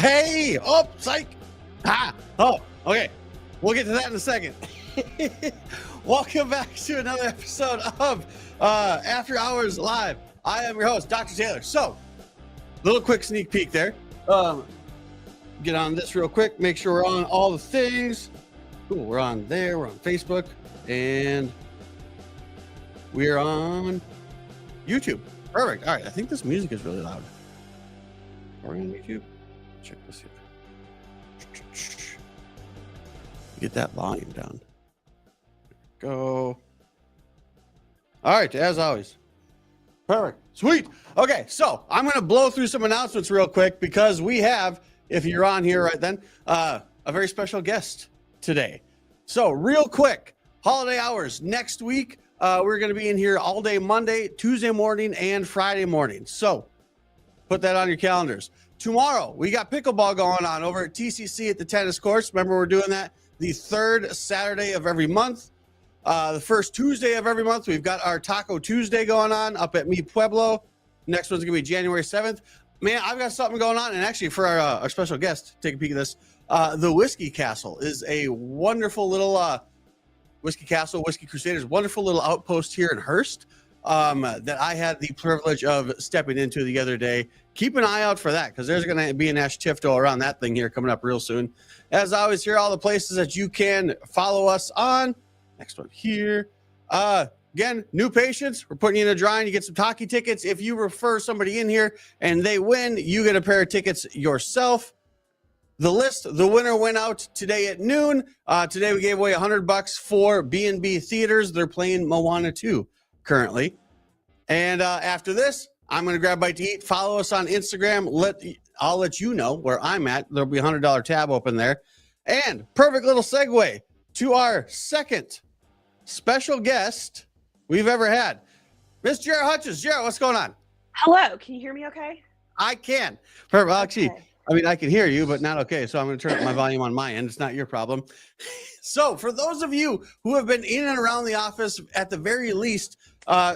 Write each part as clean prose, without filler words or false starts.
Hey, oh, psych. Oh, okay. We'll get to that in a second. Welcome back to another episode of After Hours Live. I am your host, Dr. Taylor. So, little quick sneak peek there. Get on this real quick. Make sure we're on all the things. Cool. We're on there. We're on Facebook. And we're on YouTube. Perfect. All right. I think this music is really loud. Are we on YouTube? Check this here. Get that volume down. Go. All right, as always. Perfect. Sweet. Okay, so I'm going to blow through some announcements real quick because we have, if you're on here right then, a very special guest today. So real quick, holiday hours next week. We're going to be in here all day Monday, Tuesday morning, and Friday morning. So put that on your calendars. Tomorrow, we got pickleball going on over at TCC at the tennis courts. Remember, we're doing that the third Saturday of every month. The first Tuesday of every month, we've got our Taco Tuesday going on up at Mi Pueblo. Next one's going to be January 7th. Man, I've got something going on. And actually, for our special guest, take a peek at this. The Whiskey Castle is a wonderful little Whiskey Castle, Whiskey Crusaders, wonderful little outpost here in Hearst that I had the privilege of stepping into the other day. Keep an eye out for that because there's going to be an Ash Tifto around that thing here coming up real soon. As always, here are all the places that you can follow us on. Next one here. Again, new patients. We're putting you in a drawing. You get some talkie tickets. If you refer somebody in here and they win, you get a pair of tickets yourself. The winner went out today at noon. Today we gave away $100 for B&B Theaters. They're playing Moana 2 currently. And after this, I'm going to grab a bite to eat. Follow us on Instagram. I'll let you know where I'm at. There'll be a $100 tab open there. And perfect little segue to our second special guest we've ever had. Miss Jarrett Hutchins. Jarrett, what's going on? Hello. Can you hear me okay? I can. Perfect. Well, actually, Okay. I can hear you, but not okay. So I'm going to turn up my volume on my end. It's not your problem. So for those of you who have been in and around the office at the very least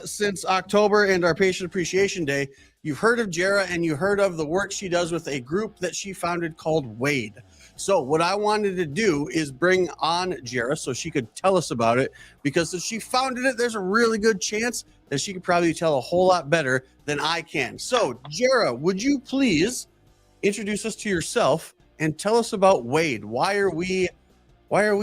since October and our Patient Appreciation Day, you've heard of Jara and you heard of the work she does with a group that she founded called WADE. So what I wanted to do is bring on Jara so she could tell us about it, because if she founded it, there's a really good chance that she could probably tell a whole lot better than I can. So Jara, would you please introduce us to yourself and tell us about WADE? Why are we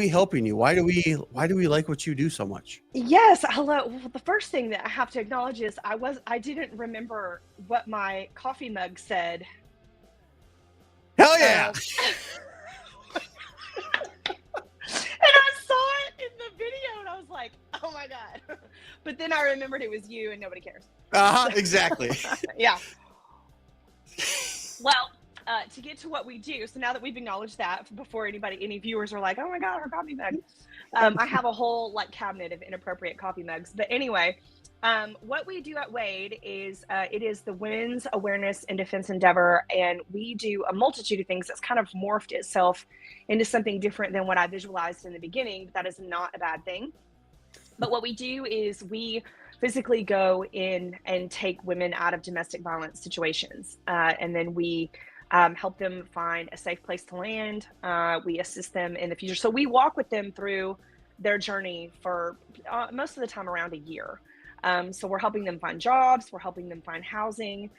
helping you? Why do we like what you do so much? Yes. Hello. Well, the first thing that I have to acknowledge is I didn't remember what my coffee mug said. Hell yeah. And I saw it in the video and I was like, oh my God. But then I remembered it was you and nobody cares. Exactly. Yeah. Well, to get to what we do, so now that we've acknowledged that, before any viewers are like, oh my God, our coffee mug. I have a whole cabinet of inappropriate coffee mugs. But anyway, what we do at WADE is it is the Women's Awareness and Defense Endeavor, and we do a multitude of things that's kind of morphed itself into something different than what I visualized in the beginning, but that is not a bad thing. But what we do is we physically go in and take women out of domestic violence situations, and then we help them find a safe place to land. We assist them in the future. So we walk with them through their journey for most of the time around a year. So we're helping them find jobs. We're helping them find housing.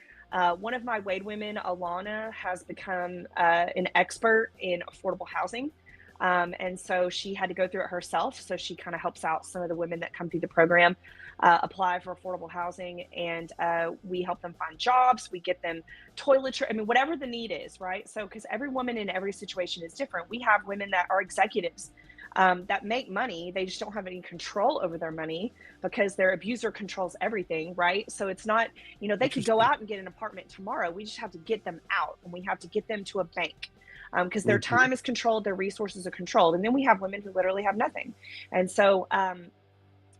One of my WADE women, Alana, has become an expert in affordable housing. And so she had to go through it herself. So she kind of helps out some of the women that come through the program, apply for affordable housing, and we help them find jobs. We get them toiletry, whatever the need is, right? So, because every woman in every situation is different. We have women that are executives that make money. They just don't have any control over their money because their abuser controls everything, right? So it's not, they could go out and get an apartment tomorrow. We just have to get them out, and we have to get them to a bank. Because their time is controlled, their resources are controlled. And then we have women who literally have nothing. And so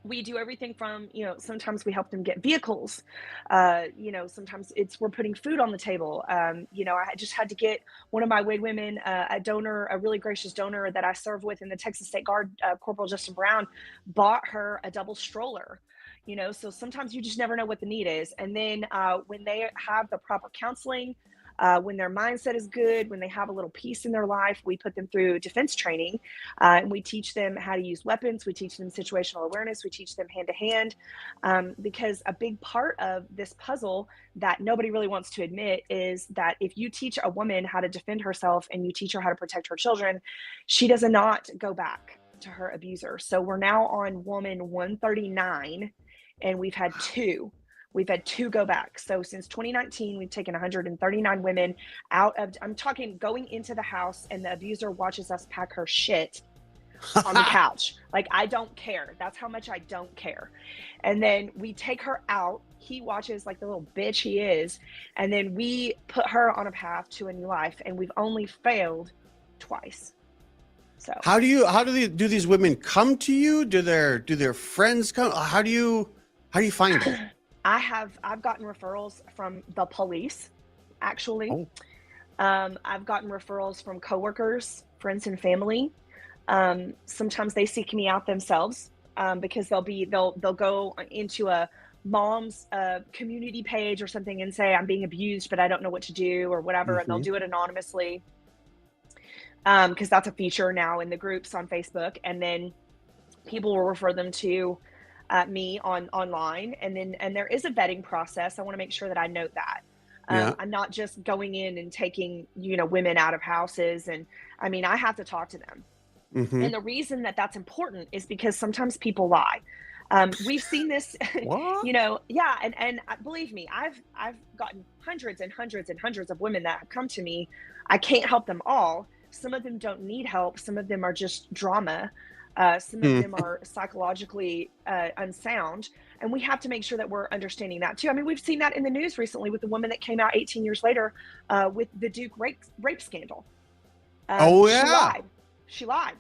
we do everything from, sometimes we help them get vehicles. Sometimes we're putting food on the table. I just had to get one of my WADE women, a really gracious donor that I serve with in the Texas State Guard, Corporal Justin Brown, bought her a double stroller. So sometimes you just never know what the need is. And then when they have the proper counseling, When their mindset is good, when they have a little peace in their life, we put them through defense training, and we teach them how to use weapons. We teach them situational awareness. We teach them hand to hand, because a big part of this puzzle that nobody really wants to admit is that if you teach a woman how to defend herself and you teach her how to protect her children, she does not go back to her abuser. So we're now on woman 139, and we've had two. We've had two go back. So since 2019, we've taken 139 women out of, I'm talking going into the house, and the abuser watches us pack her shit on the couch. Like, I don't care. That's how much I don't care. And then we take her out. He watches like the little bitch he is. And then we put her on a path to a new life. And we've only failed twice. So do these women come to you? Do their friends come? How do you find them? I've gotten referrals from the police, actually. Oh. I've gotten referrals from coworkers, friends, and family. Sometimes they seek me out themselves, because they'll go into a mom's community page or something and say, I'm being abused, but I don't know what to do or whatever. And they'll do it anonymously, because that's a feature now in the groups on Facebook. And then people will refer them to me online. And there is a vetting process. I want to make sure that I note that. I'm not just going in and taking, women out of houses. And I mean, I have to talk to them. And the reason that that's important is because sometimes people lie. We've seen this, and believe me, I've gotten hundreds and hundreds and hundreds of women that have come to me. I can't help them all. Some of them don't need help. Some of them are just drama. Some of them are psychologically unsound. And we have to make sure that we're understanding that too. I mean, we've seen that in the news recently with the woman that came out 18 years later with the Duke rape scandal. She lied.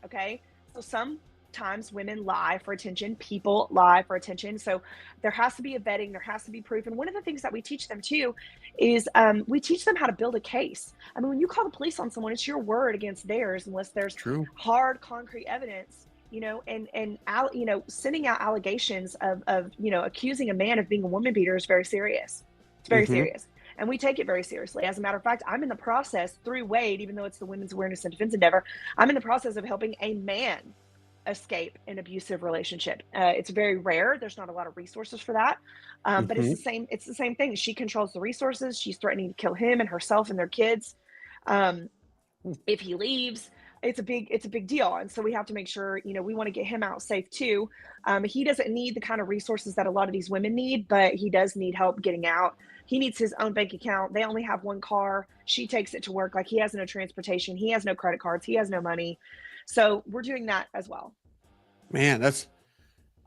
Okay. So sometimes women lie for attention. People lie for attention. So there has to be a vetting. There has to be proof. And one of the things that we teach them too is we teach them how to build a case. I mean, when you call the police on someone, it's your word against theirs, unless there's hard, concrete evidence, and sending out allegations of accusing a man of being a woman beater is very serious. It's very serious. And we take it very seriously. As a matter of fact, I'm in the process through WADE, even though it's the Women's Awareness and Defense Endeavor, I'm in the process of helping a man escape an abusive relationship. It's very rare. There's not a lot of resources for that. But it's the same thing. She controls the resources. She's threatening to kill him and herself and their kids. If he leaves, it's a big deal. And so we have to make sure, we want to get him out safe too. He doesn't need the kind of resources that a lot of these women need, but he does need help getting out. He needs his own bank account. They only have one car. She takes it to work. Like, he has no transportation. He has no credit cards. He has no money. So we're doing that as well. Man,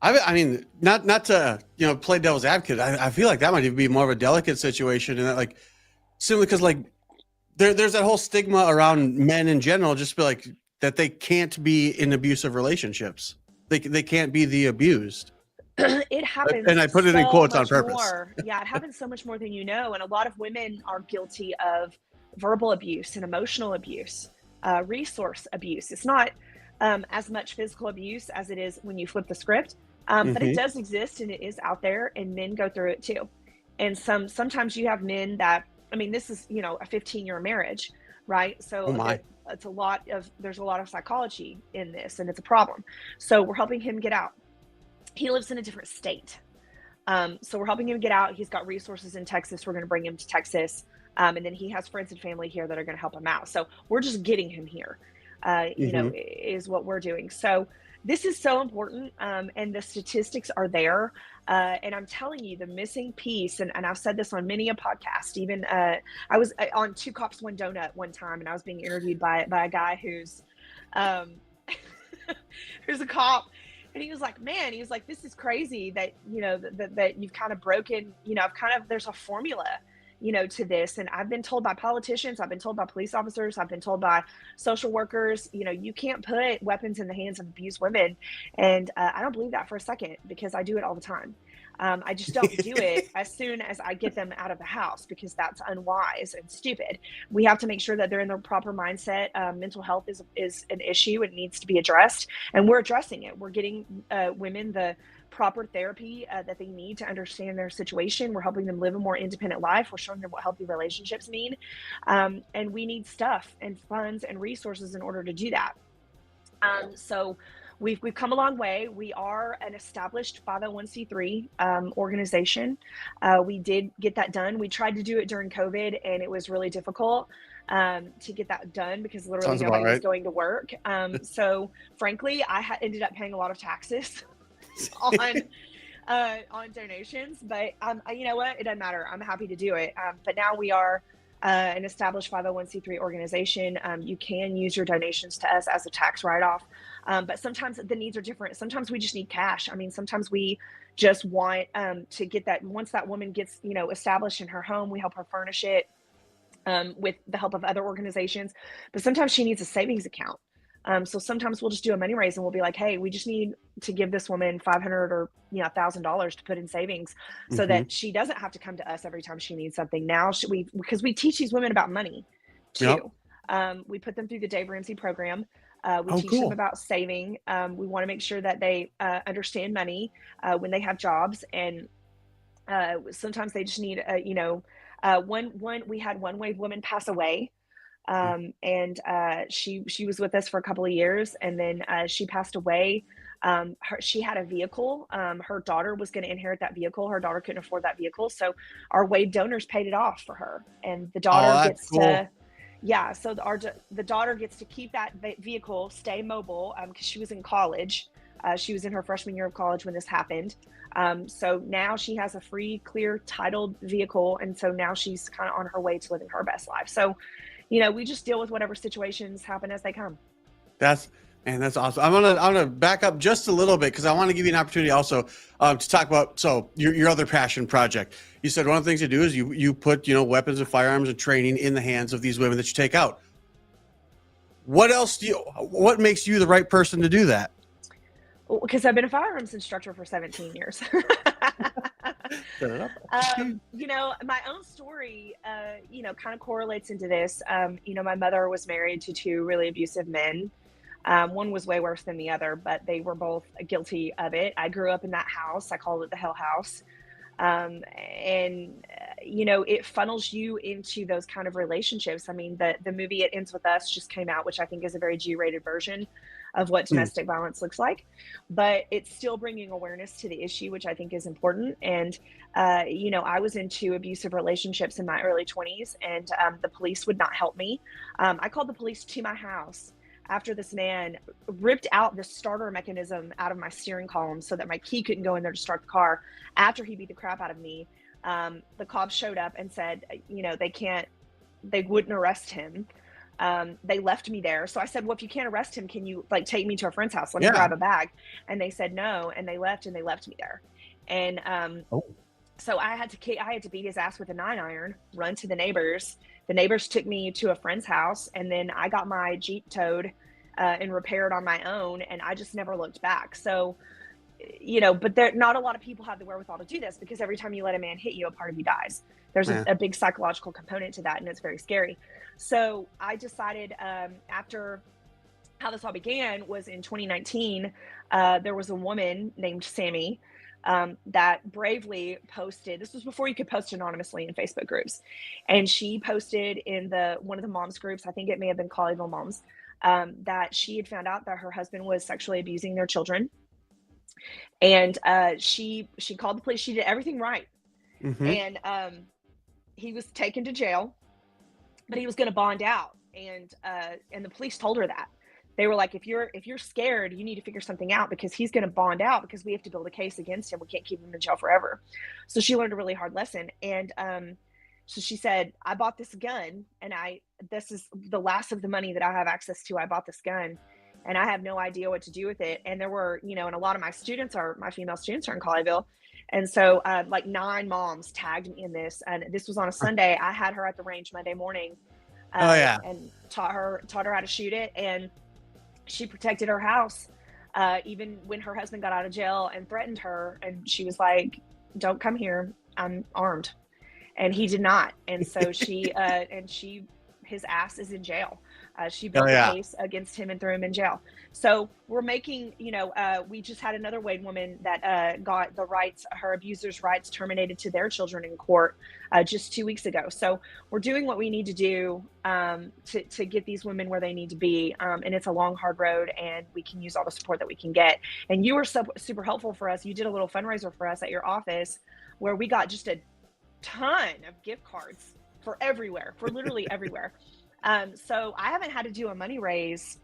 I mean, not to, play devil's advocate. I feel like that might even be more of a delicate situation, and that, like, simply because, like, there's that whole stigma around men in general, just be like that they can't be in abusive relationships. They can't be the abused. It happens, and I put it in quotes on purpose. Yeah, it happens so much more than you know. And a lot of women are guilty of verbal abuse and emotional abuse, resource abuse. It's not as much physical abuse as it is when you flip the script, but it does exist, and it is out there, and men go through it too. And sometimes you have men that, I mean, this is, a 15-year marriage, right? So there's a lot of psychology in this, and it's a problem. So we're helping him get out. He lives in a different state. So we're helping him get out. He's got resources in Texas. We're going to bring him to Texas. And then he has friends and family here that are going to help him out. So we're just getting him here, is what we're doing. So this is so important. And the statistics are there. And I'm telling you, the missing piece, and I've said this on many a podcast, even I was on Two Cops, One Donut one time, and I was being interviewed by a guy who's a cop. And he was like, man, this is crazy that, that you've kind of broken, there's a formula, to this. And I've been told by politicians, I've been told by police officers, I've been told by social workers, you can't put weapons in the hands of abused women. And I don't believe that for a second, because I do it all the time. I just don't do it as soon as I get them out of the house, because that's unwise and stupid. We have to make sure that they're in the proper mindset. Mental health is an issue and needs to be addressed, and we're addressing it. We're getting women the proper therapy that they need to understand their situation. We're helping them live a more independent life. We're showing them what healthy relationships mean. And we need stuff and funds and resources in order to do that. So we've come a long way. We are an established 501c3 organization. We did get that done. We tried to do it during COVID, and it was really difficult to get that done because literally Sounds about nobody was right. going to work. So frankly, I ended up paying a lot of taxes on donations, but you know what? It doesn't matter. I'm happy to do it. But now we are an established 501c3 organization. You can use your donations to us as a tax write-off. But sometimes the needs are different. Sometimes we just need cash. I mean, sometimes we just want to get that, once that woman gets, established in her home, we help her furnish it with the help of other organizations. But sometimes she needs a savings account. So sometimes we'll just do a money raise and we'll be like, hey, we just need to give this woman $500 or $1,000 to put in savings so Mm-hmm. that she doesn't have to come to us every time she needs something. Now because we teach these women about money too. Yep. We put them through the Dave Ramsey program. We Oh, teach them cool. about saving. We want to make sure that they understand money when they have jobs, and sometimes they just need we had one wave woman pass away. And she was with us for a couple of years, and then she passed away. She had a vehicle. Her daughter was going to inherit that vehicle. Her daughter couldn't afford that vehicle, so our wave donors paid it off for her, and the daughter Oh, that's gets cool. to. Yeah, so the daughter gets to keep that vehicle, stay mobile, because she was in college. She was in her freshman year of college when this happened. So now she has a free, clear, titled vehicle, and so now she's kind of on her way to living her best life. So, we just deal with whatever situations happen as they come. That's awesome. I'm gonna back up just a little bit because I want to give you an opportunity also to talk about your other passion project. You said one of the things you do is you put weapons and firearms and training in the hands of these women that you take out. What else what makes you the right person to do that? Well, because I've been a firearms instructor for 17 years. Fair enough. My own story, kind of correlates into this. My mother was married to two really abusive men. One was way worse than the other, but they were both guilty of it. I grew up in that house. I call it the Hell House. It funnels you into those kind of relationships. I mean, the movie It Ends With Us just came out, which I think is a very G-rated version of what domestic violence looks like, but it's still bringing awareness to the issue, which I think is important. And, I was in two abusive relationships in my early 20s, and the police would not help me. I called the police to my house after this man ripped out the starter mechanism out of my steering column so that my key couldn't go in there to start the car. After he beat the crap out of me, the cops showed up and said, they wouldn't arrest him. They left me there. So I said, well, if you can't arrest him, can you take me to a friend's house? Let me grab a bag. And they said no. And they left me there. And, so I had to beat his ass with a 9-iron, run to the neighbors. The neighbors took me to a friend's house, and then I got my Jeep towed and repaired on my own, and I just never looked back. So, but not a lot of people have the wherewithal to do this, because every time you let a man hit you, a part of you dies. There's a big psychological component to that, and it's very scary. So I decided after how this all began was in 2019, there was a woman named Sammy that bravely posted. This was before you could post anonymously in Facebook groups, and she posted in one of the moms groups, I think it may have been Colleyville Moms, that she had found out that her husband was sexually abusing their children, and she called the police. She did everything right, and he was taken to jail, but he was going to bond out, and the police told her that. They were like, if you're scared, you need to figure something out, because he's going to bond out, because we have to build a case against him. We can't keep him in jail forever. So she learned a really hard lesson. And so she said, I bought this gun, and this is the last of the money that I have access to. I bought this gun, and I have no idea what to do with it. And there were, and a lot of my female students are in Colleyville. And so 9 moms tagged me in this. And this was on a Sunday. I had her at the range Monday morning and taught her how to shoot it. And she protected her house, even when her husband got out of jail and threatened her. And she was like, don't come here, I'm armed. And he did not. And so his ass is in jail. She built yeah. a case against him and threw him in jail. So we're making, we just had another Wade woman that got the rights, her abuser's rights terminated to their children in court just 2 weeks ago. So we're doing what we need to do to get these women where they need to be. And it's a long, hard road, and we can use all the support that we can get. And you were super helpful for us. You did a little fundraiser for us at your office where we got just a ton of gift cards for everywhere, for literally everywhere. So I haven't had to do a money raise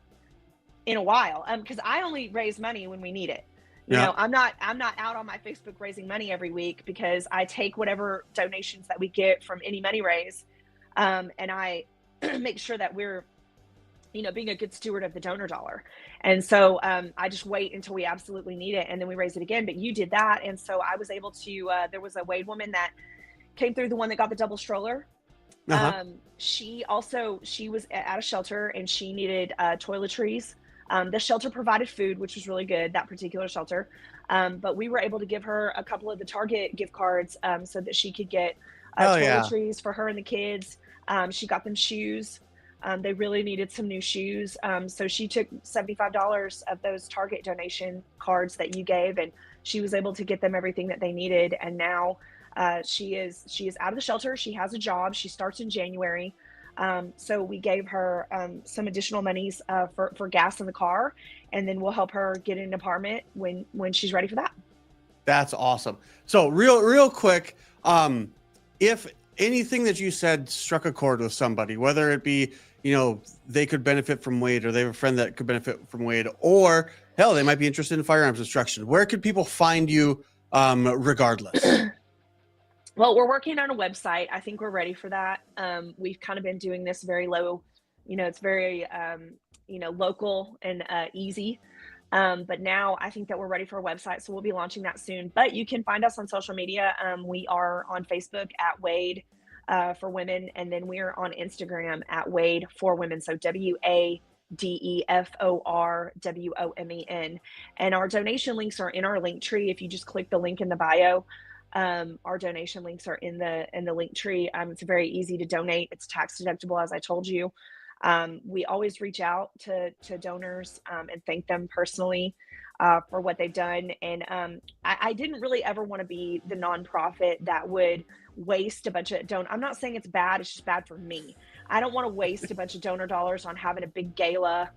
in a while, because I only raise money when we need it. You know, I'm not out on my Facebook raising money every week, because I take whatever donations that we get from any money raise, and I make sure that we're, being a good steward of the donor dollar. And so I just wait until we absolutely need it, and then we raise it again. But you did that, and so I was able to. There was a Wade woman that came through, the one that got the double stroller. She was at a shelter, and she needed toiletries. The shelter provided food, which was really good, that particular shelter. But we were able to give her a couple of the Target gift cards so that she could get toiletries for her and the kids. She got them shoes. They really needed some new shoes. So she took $75 of those Target donation cards that you gave, and she was able to get them everything that they needed. And now she is out of the shelter. She has a job. She starts in January. So we gave her some additional monies for gas in the car, and then we'll help her get an apartment when she's ready for that. That's awesome. So real quick, if anything that you said struck a chord with somebody, whether it be, they could benefit from Wade, or they have a friend that could benefit from Wade, or hell, they might be interested in firearms instruction, where could people find you regardless? Well, we're working on a website. I think we're ready for that. We've kind of been doing this very low, it's very, local and easy. But now I think that we're ready for a website. So we'll be launching that soon. But you can find us on social media. We are on Facebook at Wade for Women. And then we are on Instagram at Wade for Women. So WADEFORWOMEN. And our donation links are in our link tree. If you just click the link in the bio, our donation links are in the link tree. It's very easy to donate. It's tax deductible, as I told you. We always reach out to donors and thank them personally for what they've done. And I didn't really ever want to be the nonprofit that would waste a bunch of I'm not saying it's bad. It's just bad for me. I don't want to waste a bunch of donor dollars on having a big gala,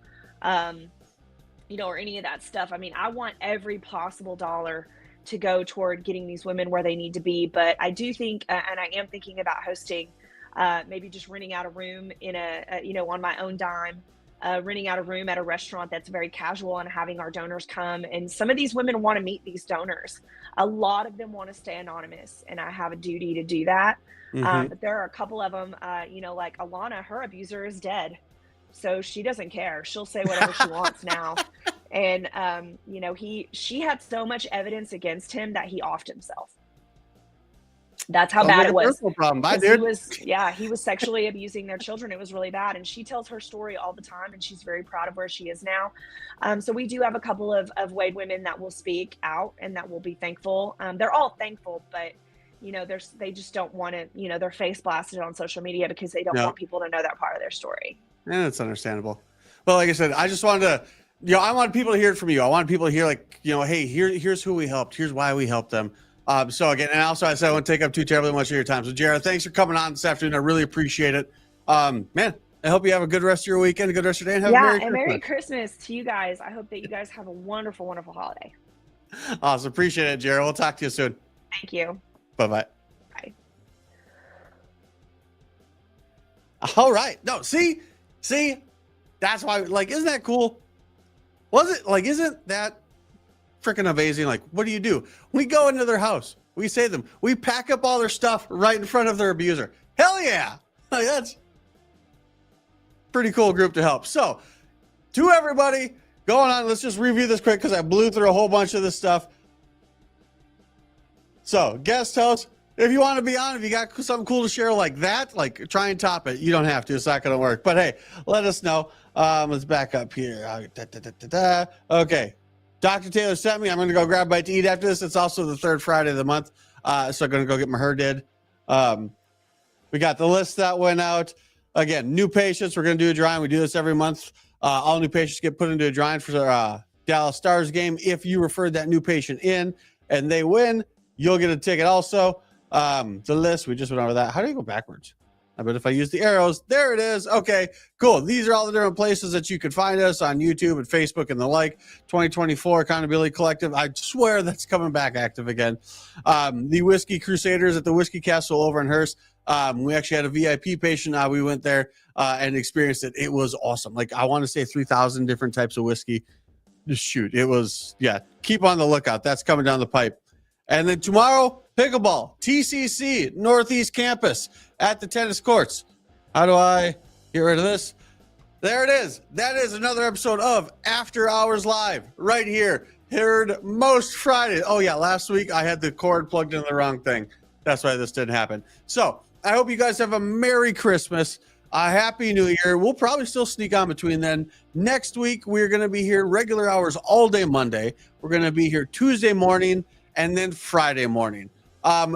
or any of that stuff. I mean, I want every possible dollar to go toward getting these women where they need to be. But I do think, and I am thinking about hosting, maybe just renting out a room in on my own dime, renting out a room at a restaurant that's very casual, and having our donors come. And some of these women want to meet these donors. A lot of them want to stay anonymous, and I have a duty to do that. But there are a couple of them, like Alana, her abuser is dead. So she doesn't care. She'll say whatever she wants now. And, she had so much evidence against him that he offed himself. That's how bad it was. Problem. Bye, dude. He was sexually abusing their children. It was really bad. And she tells her story all the time, and she's very proud of where she is now. So we do have a couple of Wade women that will speak out and that will be thankful. They're all thankful, but they just don't want to, their face blasted on social media because they don't want people to know that part of their story. And it's understandable. Well, like I said, I just wanted to, I want people to hear it from you. I want people to hear, hey, here's who we helped. Here's why we helped them. So again, and also I said I won't take up too terribly much of your time. So Jared, thanks for coming on this afternoon. I really appreciate it. Man, I hope you have a good rest of your weekend, a good rest of your day, and have a Merry Christmas to you guys. I hope that you guys have a wonderful, wonderful holiday. Awesome. Appreciate it, Jared. We'll talk to you soon. Thank you. Bye-bye. Bye. All right. No, see, that's why, isn't that cool? Isn't that freaking amazing? What do? We go into their house. We save them. We pack up all their stuff right in front of their abuser. Hell yeah. That's pretty cool group to help. So to everybody going on, let's just review this quick because I blew through a whole bunch of this stuff. So guest host, if you want to be on, if you got something cool to share like that, try and top it. You don't have to. It's not going to work. But hey, let us know. Let's back up here. Okay. Dr. Taylor sent me. I'm going to go grab a bite to eat after this. It's also the third Friday of the month. So I'm going to go get my hair did. We got the list that went out. Again, new patients, we're going to do a drawing. We do this every month. All new patients get put into a drawing for Dallas Stars game. If you referred that new patient in and they win, you'll get a ticket also. The list, we just went over that. How do you go backwards? I bet if I use the arrows, there it is. Okay, cool. These are all the different places that you could find us on YouTube and Facebook and the like. 2024 Accountability Collective. I swear that's coming back active again. The Whiskey Crusaders at the Whiskey Castle over in Hearst. We actually had a VIP patient. We went there and experienced it. It was awesome. Like, I want to say 3,000 different types of whiskey. Just shoot. It was, yeah, keep on the lookout. That's coming down the pipe. And then tomorrow, pickleball, TCC, Northeast Campus at the tennis courts. How do I get rid of this? There it is. That is another episode of After Hours Live right here. Heard most Fridays. Oh, yeah, last week I had the cord plugged in the wrong thing. That's why this didn't happen. So I hope you guys have a Merry Christmas, a Happy New Year. We'll probably still sneak on between then. Next week, we're going to be here regular hours all day Monday. We're going to be here Tuesday morning and then Friday morning.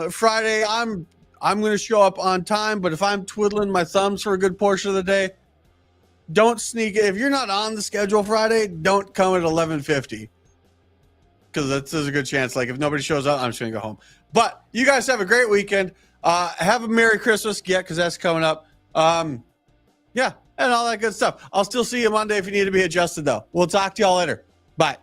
Friday, I'm going to show up on time, but if I'm twiddling my thumbs for a good portion of the day, don't sneak. If you're not on the schedule Friday, don't come at 11:50, because there's a good chance. Like, if nobody shows up, I'm just going to go home. But you guys have a great weekend. Have a Merry Christmas, because that's coming up. Yeah, and all that good stuff. I'll still see you Monday if you need to be adjusted, though. We'll talk to y'all later. Bye.